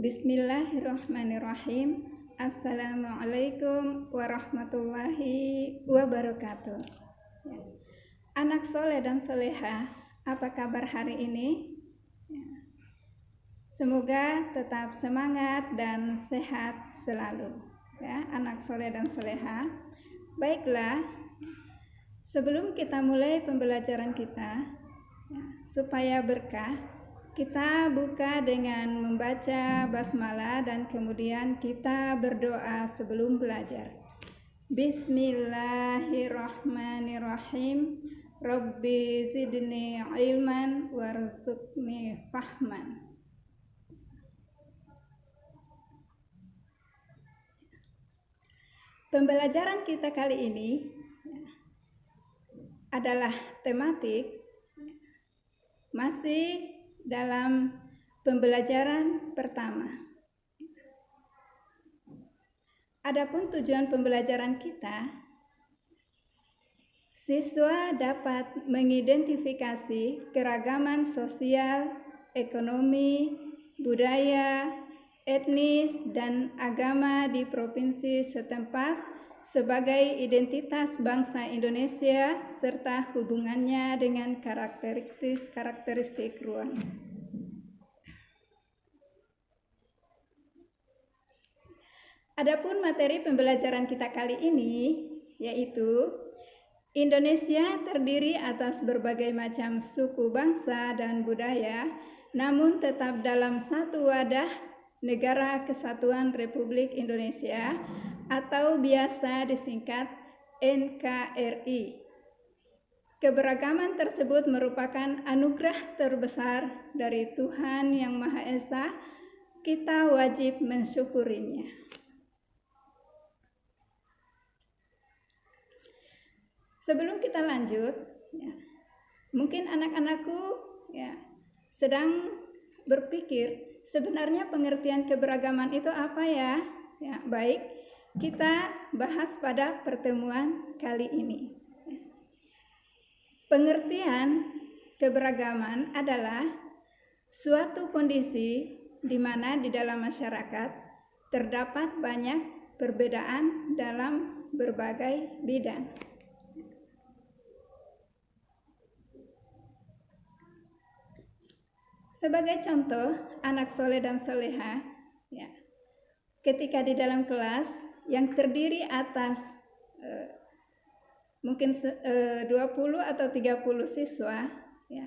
Bismillahirrahmanirrahim. Assalamualaikum warahmatullahi wabarakatuh. Ya. Anak soleh dan soleha, apa kabar hari ini? Ya. Semoga tetap semangat dan sehat selalu. Ya, anak soleh dan soleha. Baiklah, sebelum kita mulai pembelajaran kita, ya, supaya berkah, kita buka dengan membaca basmalah dan kemudian kita berdoa sebelum belajar. Bismillahirrahmanirrahim. Rabbi zidni ilman warzuqni fahman. Pembelajaran kita kali ini adalah tematik masih dalam pembelajaran pertama. Adapun tujuan pembelajaran kita, siswa dapat mengidentifikasi keragaman sosial, ekonomi, budaya, etnis, dan agama di provinsi setempat sebagai identitas bangsa Indonesia serta hubungannya dengan karakteristik ruang. Adapun materi pembelajaran kita kali ini yaitu Indonesia terdiri atas berbagai macam suku bangsa dan budaya, namun tetap dalam satu wadah Negara Kesatuan Republik Indonesia atau biasa disingkat NKRI. Keberagaman tersebut merupakan anugerah terbesar dari Tuhan Yang Maha Esa. Kita wajib mensyukurinya. Sebelum kita lanjut, ya, mungkin anak-anakku ya, sedang berpikir sebenarnya pengertian keberagaman itu apa ya? Ya, baik, kita bahas pada pertemuan kali ini. Pengertian keberagaman adalah suatu kondisi di mana di dalam masyarakat terdapat banyak perbedaan dalam berbagai bidang. Sebagai contoh, anak soleh dan soleha, ya, ketika di dalam kelas yang terdiri atas mungkin 20 atau 30 siswa, ya,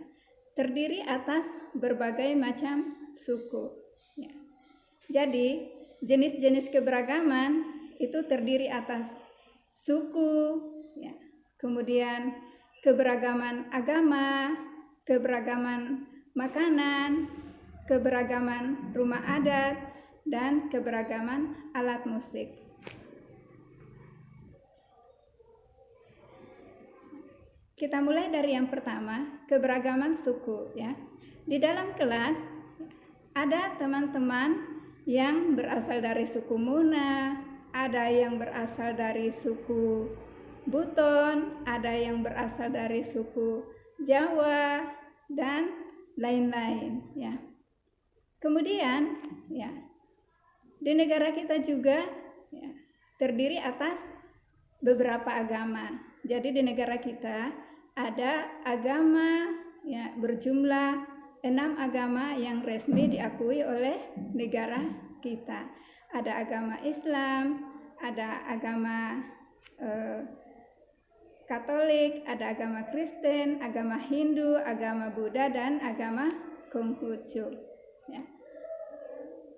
terdiri atas berbagai macam suku. Ya. Jadi, jenis-jenis keberagaman itu terdiri atas suku, ya, kemudian keberagaman agama, keberagaman makanan, keberagaman rumah adat, dan keberagaman alat musik. Kita mulai dari yang pertama, keberagaman suku. Ya. Di dalam kelas ada teman-teman yang berasal dari suku Muna, ada yang berasal dari suku Buton, ada yang berasal dari suku Jawa, dan lain-lain, ya. Kemudian, ya, di negara kita juga ya, terdiri atas beberapa agama. Jadi di negara kita ada agama ya, berjumlah 6 agama yang resmi diakui oleh negara kita. Ada agama Islam, ada agama Katolik, ada agama Kristen, agama Hindu, agama Buddha, dan agama Konghucu. Ya.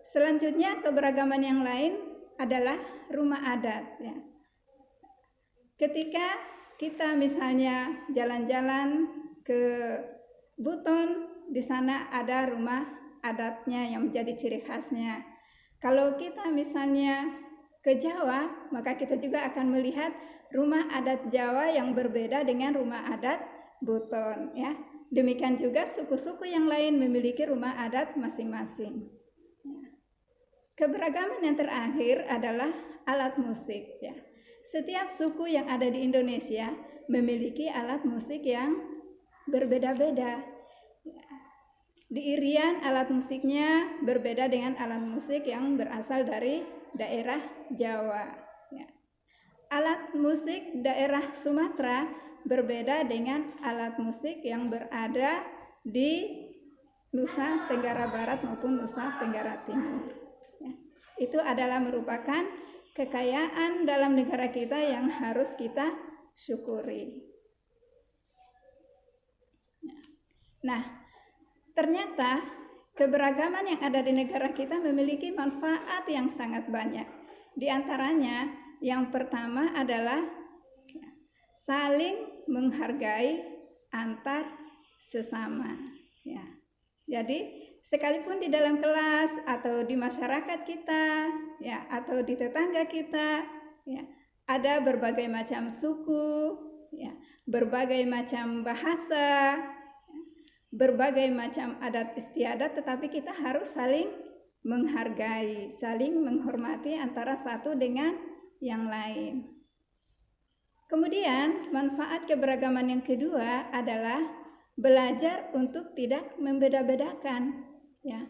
Selanjutnya keberagaman yang lain adalah rumah adat. Ya. Ketika kita misalnya jalan-jalan ke Buton, di sana ada rumah adatnya yang menjadi ciri khasnya. Kalau kita misalnya ke Jawa, maka kita juga akan melihat rumah adat Jawa yang berbeda dengan rumah adat Buton. Ya. Demikian juga suku-suku yang lain memiliki rumah adat masing-masing. Ya. Keberagaman yang terakhir adalah alat musik. Ya. Setiap suku yang ada di Indonesia memiliki alat musik yang berbeda-beda. Ya. Irian alat musiknya berbeda dengan alat musik yang berasal dari daerah Jawa. Ya. Alat musik daerah Sumatera berbeda dengan alat musik yang berada di Nusa Tenggara Barat maupun Nusa Tenggara Timur. Ya. Itu adalah merupakan kekayaan dalam negara kita yang harus kita syukuri. Nah, ternyata keberagaman yang ada di negara kita memiliki manfaat yang sangat banyak. Di antaranya, yang pertama adalah saling menghargai antar sesama. Ya. Jadi, sekalipun di dalam kelas atau di masyarakat kita, ya, atau di tetangga kita, ya, ada berbagai macam suku, ya, berbagai macam bahasa, berbagai macam adat istiadat, tetapi kita harus saling menghargai, saling menghormati antara satu dengan yang lain. Kemudian manfaat keberagaman yang kedua adalah belajar untuk tidak membeda-bedakan. Ya,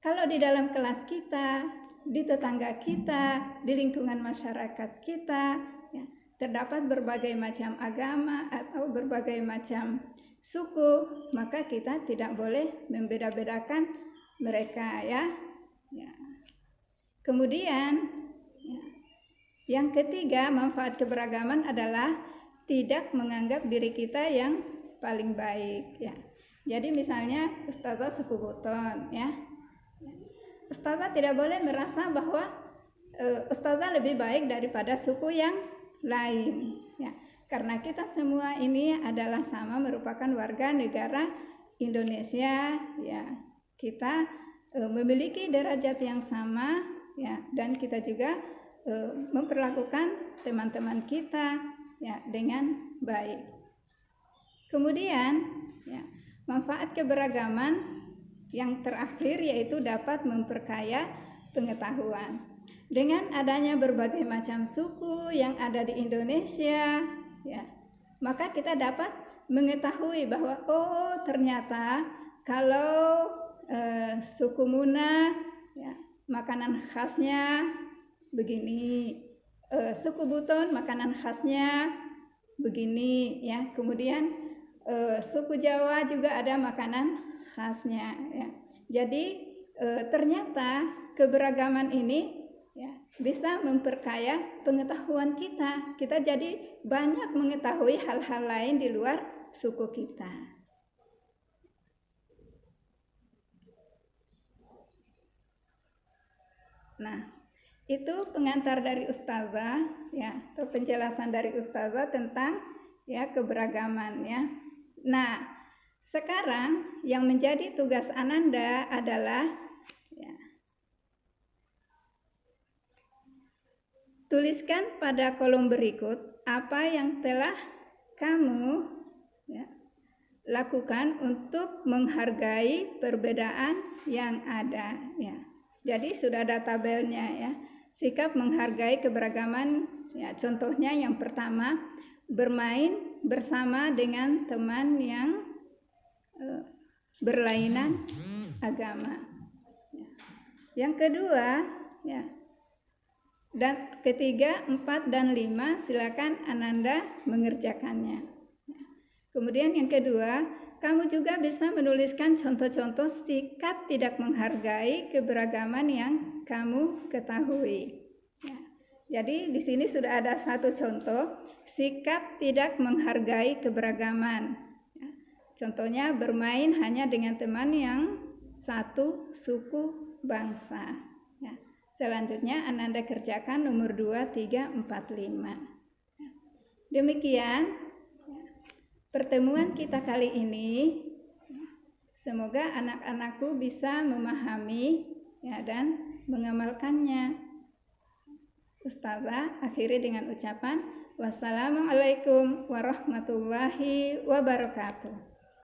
kalau di dalam kelas kita, di tetangga kita, di lingkungan masyarakat kita, ya, terdapat berbagai macam agama atau berbagai macam suku, maka kita tidak boleh membeda-bedakan mereka, ya. Kemudian yang ketiga, manfaat keberagaman adalah tidak menganggap diri kita yang paling baik, ya. Jadi misalnya ustazah suku Buton, ya. Ustazah tidak boleh merasa bahwa ustazah lebih baik daripada suku yang lain, ya. Karena kita semua ini adalah sama, merupakan warga negara Indonesia, ya. Kita memiliki derajat yang sama, ya, dan kita juga memperlakukan teman-teman kita, ya, dengan baik. Kemudian, ya, manfaat keberagaman yang terakhir yaitu dapat memperkaya pengetahuan. Dengan adanya berbagai macam suku yang ada di Indonesia, ya, maka kita dapat mengetahui bahwa ternyata kalau suku Muna, ya, makanan khasnya begini, suku Buton makanan khasnya begini, ya. Kemudian suku Jawa juga ada makanan khasnya, ya. Jadi ternyata keberagaman ini, ya, bisa memperkaya pengetahuan kita. Kita jadi banyak mengetahui hal-hal lain di luar suku kita. Nah, itu pengantar dari ustazah, ya, atau penjelasan dari ustazah tentang, ya, keberagaman, ya. Nah, sekarang yang menjadi tugas Ananda adalah, ya, tuliskan pada kolom berikut apa yang telah kamu, ya, lakukan untuk menghargai perbedaan yang ada, ya. Jadi sudah ada tabelnya, ya. Sikap menghargai keberagaman, ya. Contohnya yang pertama, bermain bersama dengan teman yang berlainan agama, ya. Yang kedua, ya, dan ketiga, 4 dan 5 silakan Ananda mengerjakannya. Kemudian yang kedua, kamu juga bisa menuliskan contoh-contoh sikap tidak menghargai keberagaman yang kamu ketahui. Ya. Jadi di sini sudah ada satu contoh, sikap tidak menghargai keberagaman. Ya. Contohnya bermain hanya dengan teman yang satu suku bangsa. Ya. Selanjutnya Ananda kerjakan nomor 2, 3, 4, 5. Demikian pertemuan kita kali ini. Semoga anak-anakku bisa memahami, ya, dan mengamalkannya. Ustazah akhiri dengan ucapan wassalamualaikum warahmatullahi wabarakatuh.